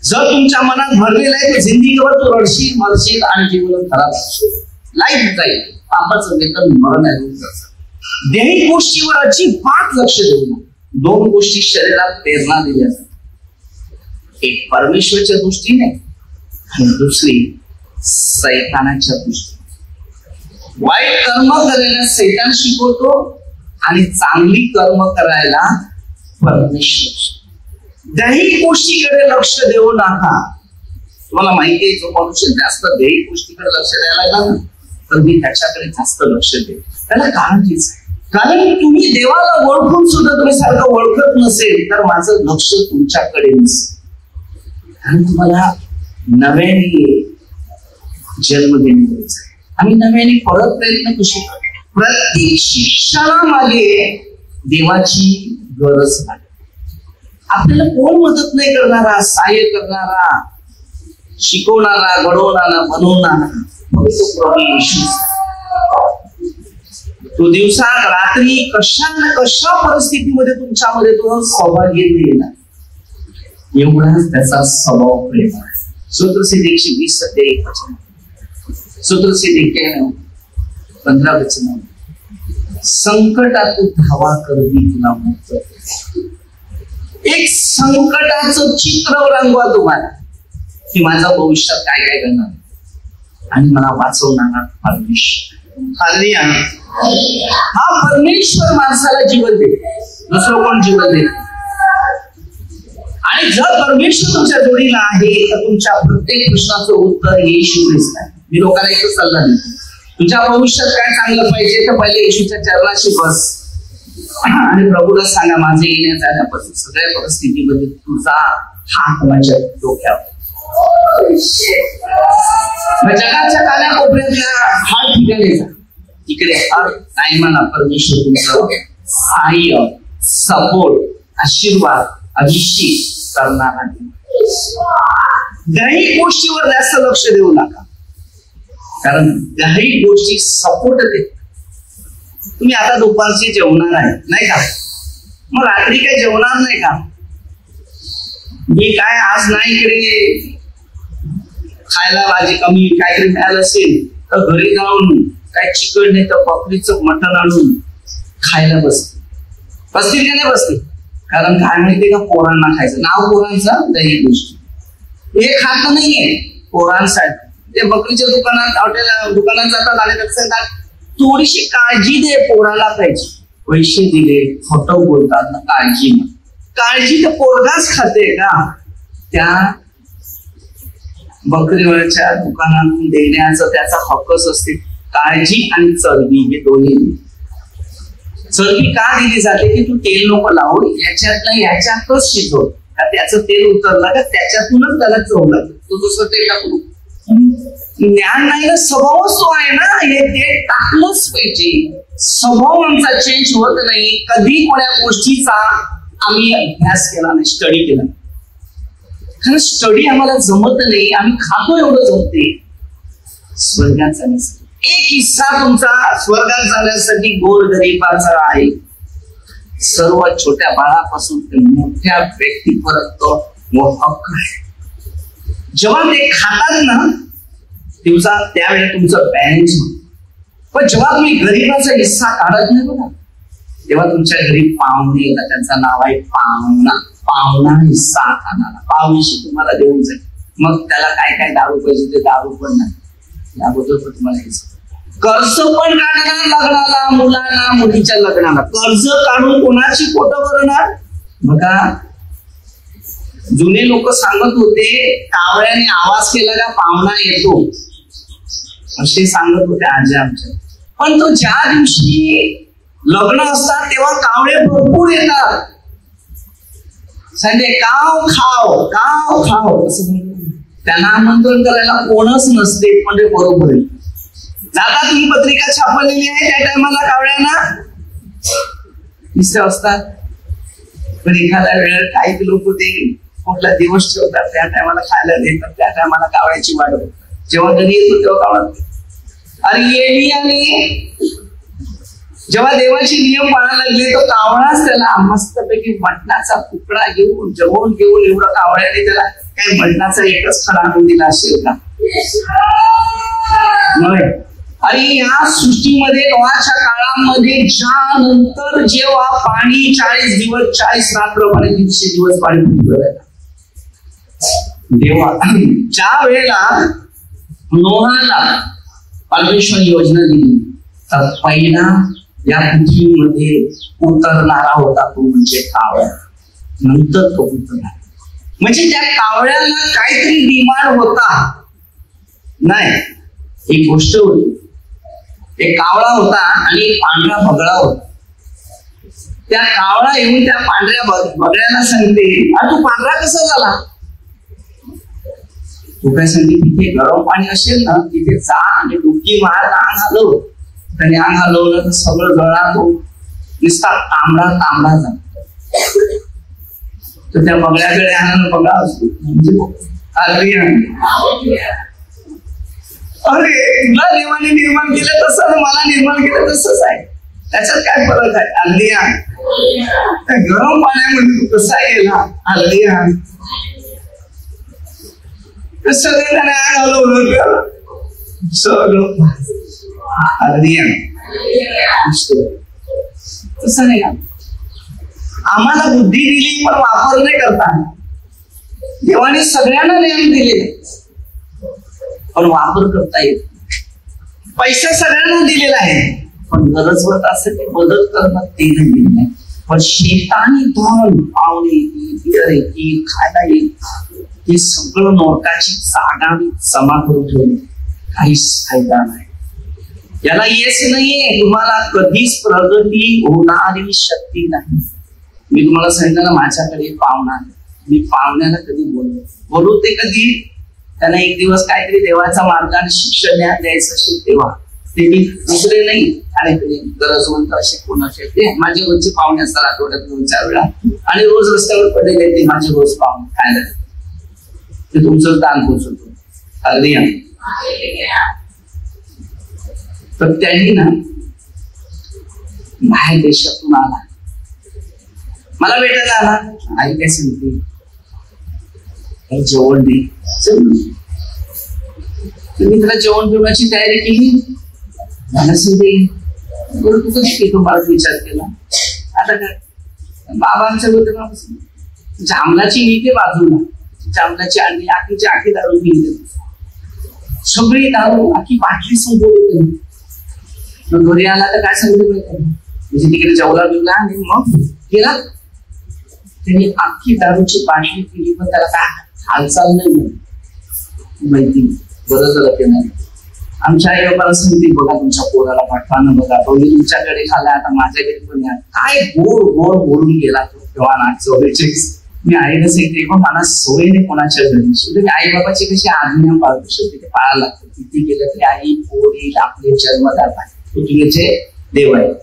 जर तुमच्या मनात भरलेलं आहे तर जिंदगीवर तू रडशील, मरशील आणि जीवन खराब लाईफ जाईल. पापाचं वेतन मरण आहे. दैहिक गोष्टीवर अजिबात लक्ष देऊ नका. 2 गोष्टी शरीरात प्रेरणा दिल्या जातात, एक परमेश्वरच्या दृष्टीने आणि दुसरी सैतानाच्या दृष्टीने. वाईट कर्म करायला सैतान शिकवतो आणि चांगली कर्म करायला परमेश्वर. दैहिक गोष्टीकडे लक्ष देऊ नका. तुम्हाला माहिती आहे, जो मनुष्य जास्त दैहिक गोष्टीकडे लक्ष द्यायला लागला तर मी त्याच्याकडे जास्त लक्ष देईल. त्याला कारण तेच आहे, कारण तुम्ही देवाला ओळखून सुद्धा तुम्ही सारखं ओळखत नसेल तर माझं लक्ष तुमच्याकडे नसेल. कारण तुम्हाला नव्याने जन्म देण्याचा आहे आणि नव्याने परत प्रयत्न कशी करतो. प्रत्येक शिक्षणामागे देवाची गरज आहे. आपल्याला कोण मदत नाही करणारा, सहाय्य करणारा, शिकवणारा, घडवणारा, बनवणारा तो प्रभू येशू. तो दिवसात रात्री कशा ना कशा परिस्थितीमध्ये तुमच्यामध्ये तो सहभागी येणार, एवढाच त्याचा स्वभाव प्रेम आहे. सूत्रसिद्ध 120 अध्याय 1 वचन, सूत्रसिद्ध 15 वचन. संकटातून धावा करवी तुला मुक्त. एक संकटाचं चित्र रंगवा तुम्हाला की माझा भविष्यात काय काय करणार आणि मला वाचवणारा परमेश्वर. हा परमेश्वर माणसाला जीवन देते, दुसरं कोण जीवन देते. आणि जर परमेश्वर तुमच्या जोडीला आहे तर तुमच्या प्रत्येक प्रश्नाचं उत्तर येशू ख्रिस्त आहे. मी लोकांना एकच सल्ला देतो, तुझ्या भविष्यात काय चांगलं पाहिजे तर पहिले येशूच्या चरणाशी बस. आणि प्रभूला सांगा माझं येण्या जाण्यापासून सगळ्या परिस्थितीमध्ये तुझा हात माझ्या डोक्यावर. जगाच्या कानाकोपऱ्यातल्या हर ठिकाणी जा, तिकडे हर टायमाला परमेश्वर तुमचं सहाय्य, सपोर्ट, आशीर्वाद, अभिषेक करणार आहे. काही गोष्टीवर जास्त लक्ष देऊ नका, कारण काही गोष्टी सपोर्ट देतात. तुम्ही आता दुपारची जेवणार आहे नाही का, मग रात्री काही जेवणार नाही का? मी काय आज नाही इकडे खायला भाजी कमी काहीतरी मिळालं असेल तर घरी जाऊन काय चिकन नाही तर बकरीचं मटण आणून खायला बसते. बसतील का नाही बसते? कारण काय माहितीये का, पोरांना खायचं. नाव पोरांचं दही गोष्टी हे खात नाहीये पोरांसाठी. ते बकरीच्या दुकानात हॉटेल दुकानात जातात आणि लक्षात थोडीशी काळजी दे पोराला पाहिजे. पैसे दिले खोटं बोलतात ना, काळजी नाही. काळजी तर पोरगाच खाते का? त्या बकरीवरच्या दुकानातून देण्याचं त्याचा हक्कच असते. काळजी आणि चरबी हे दोन्ही. चरबी का दिली जाते की तू तेल नको लावू, याच्यातच शिजव. त्याचं तेल उतरलं का त्याच्यातूनच त्याला चव लागतं. तू दुसरं तेल टाकू. ज्ञान नाही ना, स्वभावच तो आहे ना, हे ते टाकलंच पाहिजे. स्वभाव आमचा चेंज होत नाही. कधी कोण्या गोष्टीचा आम्ही अभ्यास केला नाही, स्टडी केला. कारण स्टडी आम्हाला जमत नाही, आम्ही खातो एवढं जमते. स्वर्गात जाण्यासाठी एक हिस्सा तुमचा स्वर्गात जाण्यासाठी गोरगरिबाचा आहे. सर्व छोट्या बाळापासून ते मोठ्या व्यक्तीपर्यंत हक्क आहे. जेव्हा ते खातात ना दिवसा त्यावेळेला तुमचं बॅलन्स होतं. पण जेव्हा तुम्ही गरीबाचा हिस्सा काढत नाही बघा, तेव्हा तुमच्या घरी पाहुणे येतात. त्यांचं नाव आहे पाहुणा. पाहुणा हिस्सा खाणारा. पाहुणीशी तुम्हाला देऊन जाईल. मग त्याला काय काय दारू पाहिजे ते दारू पण नाही. याबद्दल पण तुम्हाला हिस्सा. कर्ज पण काढणार लग्नाला, मुलांना मुलीच्या लग्नाला. कर्ज काढून कोणाची पोटं भरणार? बघा जुने लोक सांगत होते कावळ्याने आवाज केला का पाहुणा येतो, असे सांगत होते आजी आमच्या. पण तो ज्या दिवशी लग्न असतात तेव्हा कावळे भरपूर येतात. संडे काव खाव काव खाव असं त्यांना आमंत्रण करायला कोणच नसते. पण ते बरोबर आहे. जाता तुम्ही पत्रिका छापलेली आहे त्या टायमाला कावळ्यांना दिसते असतात. पण एखाद्या वेळेला काही लोक ते कुठला दिवस ठेवतात, त्या टायमाला खायला देतात, त्या टायमाला कावळ्याची वाट बघतात. जेव्हा घरी येतो तेव्हा कावळा अरे येणी. आणि जेव्हा देवाचे नियम पाळायला लागले तो कावळाच त्याला मस्तपैकी मटणाचा तुकडा घेऊन जेवण घेऊन एवढं कावळ्याने त्याला काही मटणाचा एकच खडा आणून दिला असेल का? नाही. आणि या सृष्टीमध्ये नोआच्या काळामध्ये ज्या नंतर जेव्हा पाणी 40 दिवस 40 रात्र आणि 300 दिवस पाणी पुरलं, देवा ज्या वेळेला नोहाला परमेश्वर योजना दिली तर पहिला या पृथ्वीमध्ये उतरणारा होता तो म्हणजे कावळा. नंतर तो उतरला. म्हणजे त्या कावळ्याला काहीतरी डिमांड होता. नाही एक गोष्ट होती, एक कावळा होता आणि एक पांढरा बगळा होता. त्या कावळा येऊन त्या पांढऱ्या बगळ्याला सांगते अरे तू पांढरा कसा झाला? तू काय सांगते तिथे गरम पाणी असेल ना तिथे जा आणि डुबकी मार, अंग हलव. त्याने अंग हलवलं तर सगळं गळा तो नुसता तांबडा तांबडा झाला. तर त्या बगळ्याकडे आनंद बघा असतो म्हणजे अरे तुला देवाने निर्माण केलं तसं मला निर्माण केलं तसंच आहे. त्याच्यात काय फरक आहे? हल्लिया त्या गरम पाण्यामध्ये तू कसा गेला? हल्लिया सगळं आग हलवलं सगळं हल्लिया. तसं नाही का? आम्हाला बुद्धी दिली पण वापर नाही करता. देवाने सगळ्यांना नियम दिले पण वापर करता येत. पैसा सगळ्यांना दिलेला आहे पण गरज होत असेल ते मदत करणं ते नाही दिलेलं आहे. पण शेतानी धन पावणे येईल खायला येईल हे सगळं नरकाची जागा जमा करून ठेवली. काहीच फायदा नाही. याला येस नाहीये, तुम्हाला कधीच प्रगती होणारी शक्ती नाही. मी तुम्हाला सांगितलं ना, माझ्याकडे पाहुणा, मी पाहुण्याला कधी बोलवते कधी त्यांना एक दिवस काहीतरी देवाचा मार्ग आणि शिक्षण द्यायचं असेल तेव्हा, ते मी दुसरे नाही. आणि गरजवंत असे कोणाचे ते माझे रोजचे पाहुणे असतात, आठवड्यात 2-4 वेळा, आणि रोज रस्त्यावर पडलेले ते माझे रोज पाहुणे खायला, ते तुमचं दान पोचवतो. तर त्यांनी ना बाहेर देशातून आला, मला भेटायला आला. आई काय सांगते, जेवण दे. तुम्ही त्याला जेवण देण्याची तयारी केली, मला सांगते बरं तू कशी तुम्हाला विचार केला. आता काय बाबांच्या होते जांभलाची नीते बाजूला, जांभलाची आणि आखीची आखी दारू घेतली, सगळी दारू आखी बाटली संपवली. मग घरी आला तर काय सांगितलं म्हणजे तिकडे जेवला बिवला आणि मग गेला. त्यांनी अख्खी दारूची बाटली पिली, पण त्याला काय हालचाल नाही माहिती. बरं झालं ते नाही. आमच्या आई बाबाला सांगते, बघा तुमच्या पोराला पाठवानं, बघा तो मी तुमच्याकडे खाल्ला, आता माझ्याकडे पण या. काय गोड गोड बोलून गेला तो तेव्हा ना 44. मी आईला सांगते, पण मला सवय नाही कोणाच्या घरी. शेवटी आई बाबाची कशी आज्ञा पाळतो, शेवटी ते पाळायला लागतं. किती गेलं तरी आई पोरील आपले जन्मदाता आहे, पृथ्वीचे देव आहे.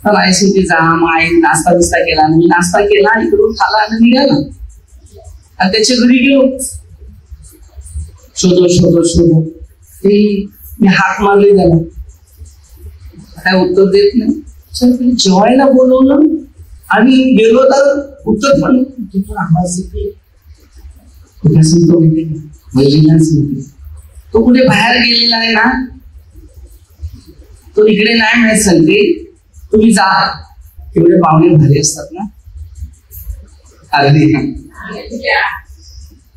तर आई सांगते जा. मग आई नाश्ता बिस्ता केला, मी नाश्ता केला, इकडून खाला आणि निघाला. आणि त्याच्या घरी गेलो, शोधो ते मी हाक मारली त्याला, काय उत्तर देत नाही. जेवायला बोलवलं आणि गेलो तर उत्तर पण तिथून आवाज येते. कुठे सांगतो बहिणीला सांगते, तो कुठे बाहेर गेलेला आहे ना, तो इकडे नाही मिळत. सांगते तुम्ही जा, एवढे पाहुणे भारी असतात ना. अगदी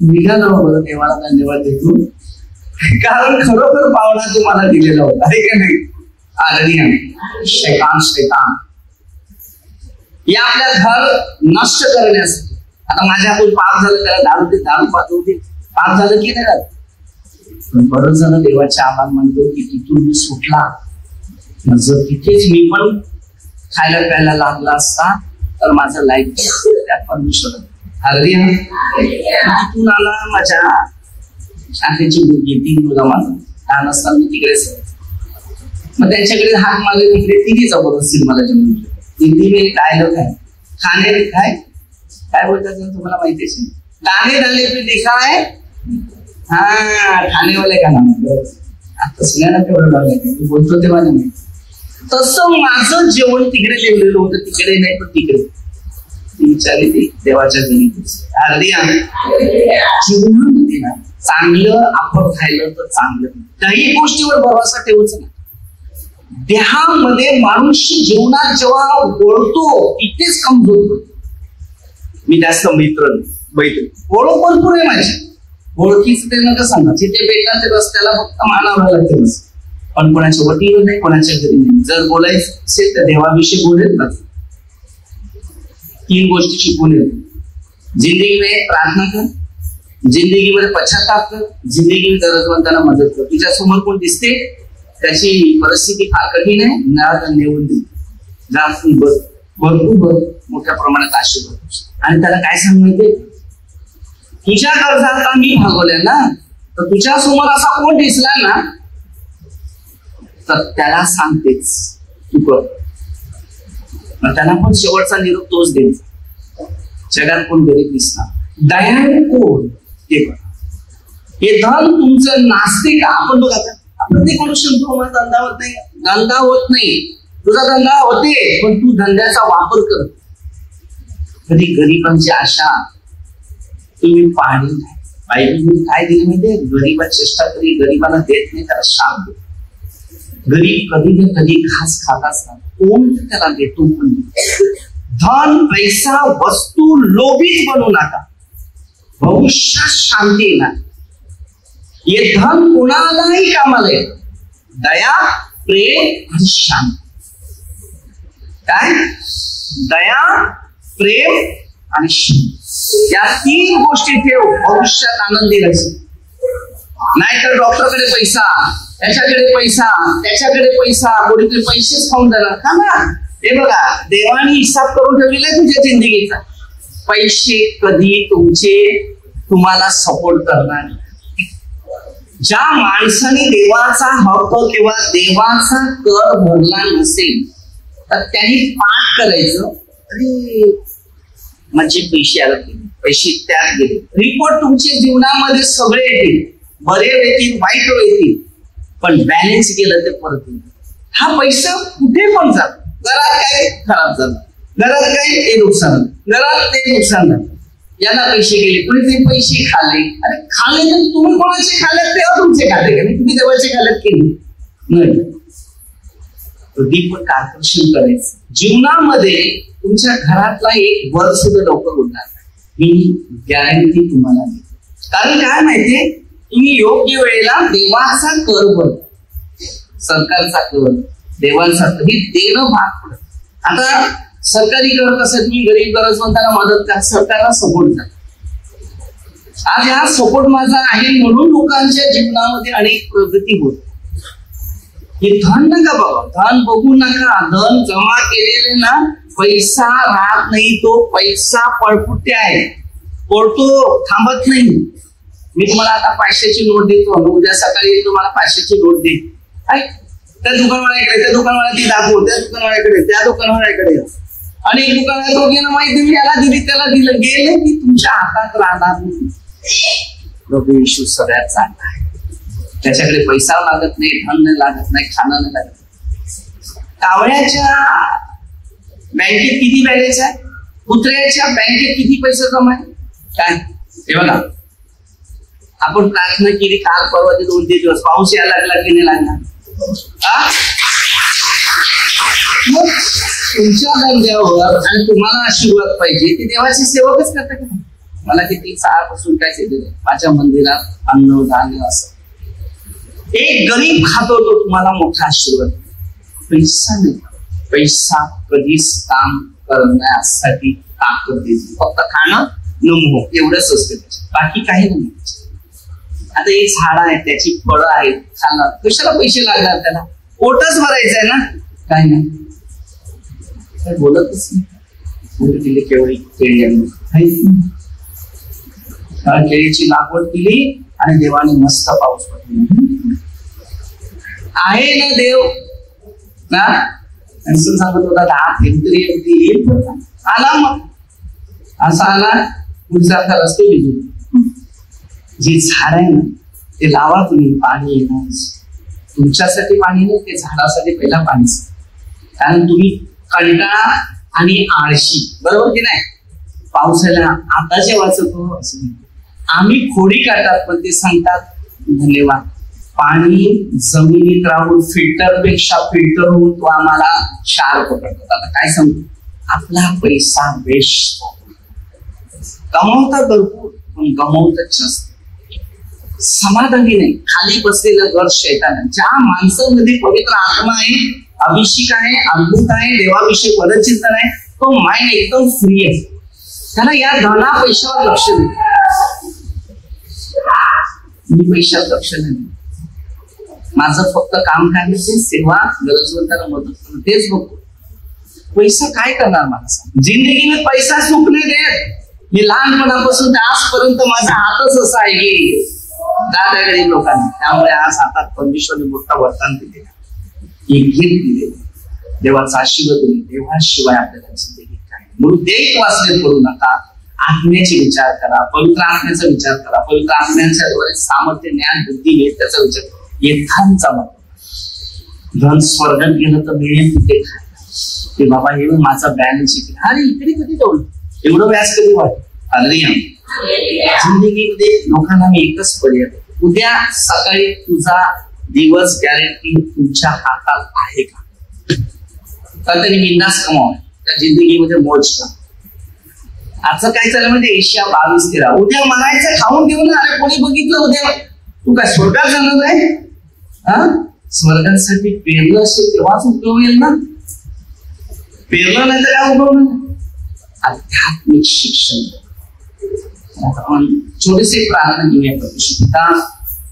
निघालो बरं, देवाला धन्यवाद देतो, कारण खरोखर पाहुणा तुम्हाला दिलेला होता, आहे का नाही. अगदी शैतान या आपल्या घर नष्ट करण्यासाठी. आता माझ्या हातून पाप झालं, त्याला दारू पाठवते, पाप झालं की नाही. पण बरं झालं, देवाचे आभार मानतो की तिथून मी सुटला. जर तिथेच मी पण खायला प्यायला लागला असता तर माझं लाईफ त्यात परमेश्वर. अगदी तिथून आला माझ्या शाखेची मुलगी, 3 मुलं माझं लहान असताना मी तिकडेच. मग त्यांच्याकडे हाक मारले, तिकडे तिघी जबरदस्ती मला जमून हिंदी में डायलॉग है, खाने काय बोलतात तुम्हाला माहितीच नाही. दाने डाले पे देखा है, हा खाने वाले का नाम. आता सगळ्यांना तेवढं लागलं बोलतो तेव्हा नाही. तसं माझं जेवण तिकडे लिहिलेलं होतं, तिकडे नाही पण तिकडे. ती विचारली ती देवाच्या घरी. जीवनामध्ये ना चांगलं आपण खायलं तर चांगलं, काही गोष्टीवर भरोसा ठेवूच ना. देहामध्ये मनुष्य जीवनात जेव्हा वळतो तिथेच कमजोर होतो. मी जास्त मित्र ओळख भरपूर आहे माझी, ओळखीच ते नका सांगा. जिथे भेटला ते रस्त्याला फक्त मानावं लागते, पण कोणाच्या वटीवर नाही, कोणाच्या घरी नाही. जर बोलायचं असेल तर देवाविषयी बोलेल ना. 3 गोष्टी शिकवून येतो. जिंदगी में प्रार्थना कर, जिंदगी मध्ये पश्चाताप कर, जिंदगी गरजवंतांना मदत कर. तुझ्या समोर कोण दिसते त्याची परिस्थिती फार कठीण आहे, नेऊन दे, भरपूर मोठ्या प्रमाणात आशीर्वाद. आणि त्याला काय सांग माहितीये, तुझ्या गरजा आता मी भागवल्या ना, तर तुझ्या समोर असा कोण दिसला ना तर त्याला सांगतेच तू कर. त्याला पण शेवटचा निरोप तोच द्यायचा. जगात कोण गरीब दिसणार, दयाळू कोण ते बघा. हे धन तुमचं नास्ते का. आपण बघा प्रत्येक मनुष्य धंदा होत नाही, धंदा होत नाही. तुझा धंदा होते पण तू धंद्याचा वापर कर. कधी गरिबांची आशा तुम्ही पाहिली नाही. बायबलमध्ये काय दिली माहितीये, गरीबा चेष्टा कधी गरीबाला देत नाही, त्याला शाप देत. गरीब कधी ना कधी घास खात असतात, कोण त्याला देतो पण. धन पैसा वस्तू लोभीच बनवू नका, भविष्यात शांती येणार. हे धन कोणालाही कामाला येतं. दया, प्रेम आणि शांती. काय दया, प्रेम आणि शांती, या 3 गोष्टी ठेव, भविष्यात आनंदी राहायचं. नाहीतर डॉक्टरकडे पैसा, त्याच्याकडे पैसा, त्याच्याकडे पैसा, कोणीतरी पैसेच खाऊन जाणार का ना. हे बघा, देवाने हिसाब करून ठेवलेला आहे तुझ्या जिंदगीचा. पैसे कधी तुम्हाला सपोर्ट करणार. ज्या माणसाने देवाचा हक्क किंवा देवाचा कर भरला नसेल तर त्यांनी पाठ करायचं, अरे माझे पैसे आले, पैसे त्यात गेले. रिपोर्ट तुमच्या जीवनामध्ये सगळे येतील, बरे येतील, वाईट येतील, पण बॅलन्स गेलं ते परत येईल. हा पैसा कुठे पण जातो. घरात काय खराब झालं, घरात काय ते नुकसान झालं, घरात ते नुकसान झालं, याला पैसे गेले, कोणीतरी पैसे खाल्ले. अरे खाल्ले तर तुम्ही कोणाचे खाल्लेत तेव्हा तुमचे खाते का नाही, तुम्ही देवाचे खाल्लेत की नाही. दीपक आकर्षण करायचं जीवनामध्ये. तुमच्या घरातला एक वर सुद्धा लवकर होणार ही गॅरंटी तुम्हाला देते. कारण काय माहितीये, तुम्ही योग्य वेळेला देवाचा कर भर, सरकारचा कर, देवाचा कधी देणं भाग पडत. आता सरकारी कर कसं, तुम्ही गरीब गरजवंताला मदत करा, सरकारला सपोर्ट करा. आज हा सपोर्ट माझा आहे म्हणून लोकांच्या जीवनामध्ये अनेक प्रगती होत. हे धन नका बघा, धन बघू नका. धन जमा केलेले ना पैसा राहत नाही, तो पैसा पळपुटे आहे, पळतो, थांबत नाही. मी तुम्हाला आता 500ची नोट देतो, उद्या सकाळी तुम्हाला 500ची नोट दे. त्या दुकानवाल्याकडे, त्या दुकानवाला ती दाखव, त्या दुकानवाल्याकडे, त्या दुकानवाल्याकडे. आणि एक दुकानवाला दोघींना माहिती, मी याला दिली त्याला दिलं, गेले की तुमच्या हातात राहणार नाही. प्रभू येशू सगळ्यात चांगला आहे. त्याच्याकडे पैसा लागत नाही, धन नाही लागत नाही, खाणं नाही लागत. कावळ्याच्या बँकेत किती बॅलन्स आहे, कुत्र्याच्या बँकेत किती पैसा जमा आहे. काय हे बघा, आपण प्रार्थना केली काल परवा ते 2-3 दिवस, पाऊस यायला लागला की नाही लागला. मग तुमच्या धंद्यावर आणि तुम्हाला आशीर्वाद पाहिजे ते देवाची सेवकच करता का. मला किती सहापासून काय दिलं माझ्या मंदिरात अन्न धान्य असं. एक गरीब खातो तो तुम्हाला मोठा आशीर्वाद. पैसा नाही, पैसा कधीच काम करण्यासाठी ताकद देतो. फक्त खाणं नमो एवढंच असते, बाकी काही नाही. आता एक झाड आहे, त्याची फळं आहेत, खाणं कशाला पैसे लागणार, त्याला पोटच भरायचं आहे ना. काय नाही, काय बोलतच नाही. केवढी केळी केळीची लागवड केली आणि देवाने मस्त पाऊस पडला. आहे ना देव ना, सांगत होता 10 तरी येईल आला. मग असा आला, पुढचा आता रस्ते भिजून. जे झाड आहे ना ते लावा तुम्ही, पाणी येणार. तुमच्यासाठी पाणी नाही, ते झाडासाठी पहिला पाणी. कारण तुम्ही कंटाळा आणि आळशी, बरोबर की नाही. पावसाला आताच्या वाचतो असं आम्ही खोडी काढतात, पण ते सांगतात धन्यवाद. पाणी जमिनीत राहून फिल्टर पेक्षा फिल्टर होऊन तो आम्हाला क्षार पकडतो. आता काय सांगतो, आपला पैसा वेस्ट कमवतात भरपूर, पण गमवतच नसतं. समाधानी नाही, खाली बसलेलं घर शैतान. ज्या माणसामध्ये पवित्र आत्मा आहे, अभिषेक आहे, अद्भुत आहे, देवाविषयी पदचिंतन आहे, तो माइंड एकदम फ्री आहे. त्याला या धना पैशावर लक्ष देतो. मी पैशावर लक्ष नाही, माझं फक्त काम काय, सेवा, गरजवंताला मदत करणं, तेच बघतो. पैसा काय करणार मला सांग. जिंदगीने पैसा सुख नाही देत. मी लहानपणापासून आजपर्यंत माझा हातच असा आहे की दादा गरीब लोकांना, त्यामुळे आज हातात परमेश्वराने मोठा वरदान दिलेला, एक गिफ्ट दिलेलं, देवाचा आशीर्वाद दिले. देवाशिवाय आपल्याला जिंदगी काय. म्हणून देख वाचले करू नका, आत्म्याचे विचार करा, पवित्र आत्म्याचा विचार करा. पवित्र आत्म्याच्या द्वारे सामर्थ्य, ज्ञान, बुद्धी मिळेल त्याचा विचार करा. धनचा धन स्वर्गात गेलं तर मिळेल तिथे ते बाबा हे माझा बॅलन्स इकडे, अरे इकडे कधी जाऊ, एवढं व्याज कधी वाटत. जिंदगीमध्ये लोकांना मी एकच पर्याय, उद्या सकाळी तुझा दिवस गॅरंटी तुमच्या हातात आहे का. तर त्यांनी बिंदास कमाव, त्या जिंदगीमध्ये मोज कर. आजचं काय चाललं म्हणजे एशिया 22-13, उद्या मारायचं खाऊन घेऊन. अरे कोणी बघितलं उद्या तू काय स्वर्गात जाणार आहे. स्वर्गासाठी पेरलं असेल तेव्हाच उपयोग होईल ना, पेरलं नाही तर काय उपयोग नाही. आध्यात्मिक शिक्षण. आपण छोटेसे प्रार्थना घेऊया. पिता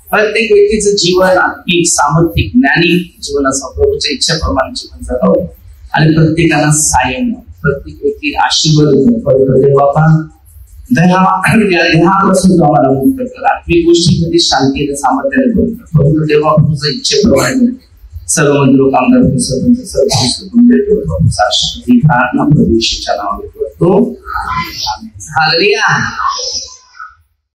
प्रत्येक व्यक्तीचं जीवन आत्मिक सामर्थ्यिक ज्ञानिक जीवन असावं, प्रभूच्या इच्छेप्रमाणे जीवन जगावं आणि प्रत्येकाला सायम, प्रत्येक व्यक्ती आशीर्वाद पवित्र बापा देहापासून तो आम्हाला मुक्त कर, आत्मिक गोष्टींमध्ये शांतीने सामर्थ्याने बोलतो पवित्र देवा तुझ्या इच्छेप्रमाणे सर्व मंदिर कामदार सर्व साक्षी प्रार्थना प्रभू येशूच्या नावाने करतो. हालेलुया.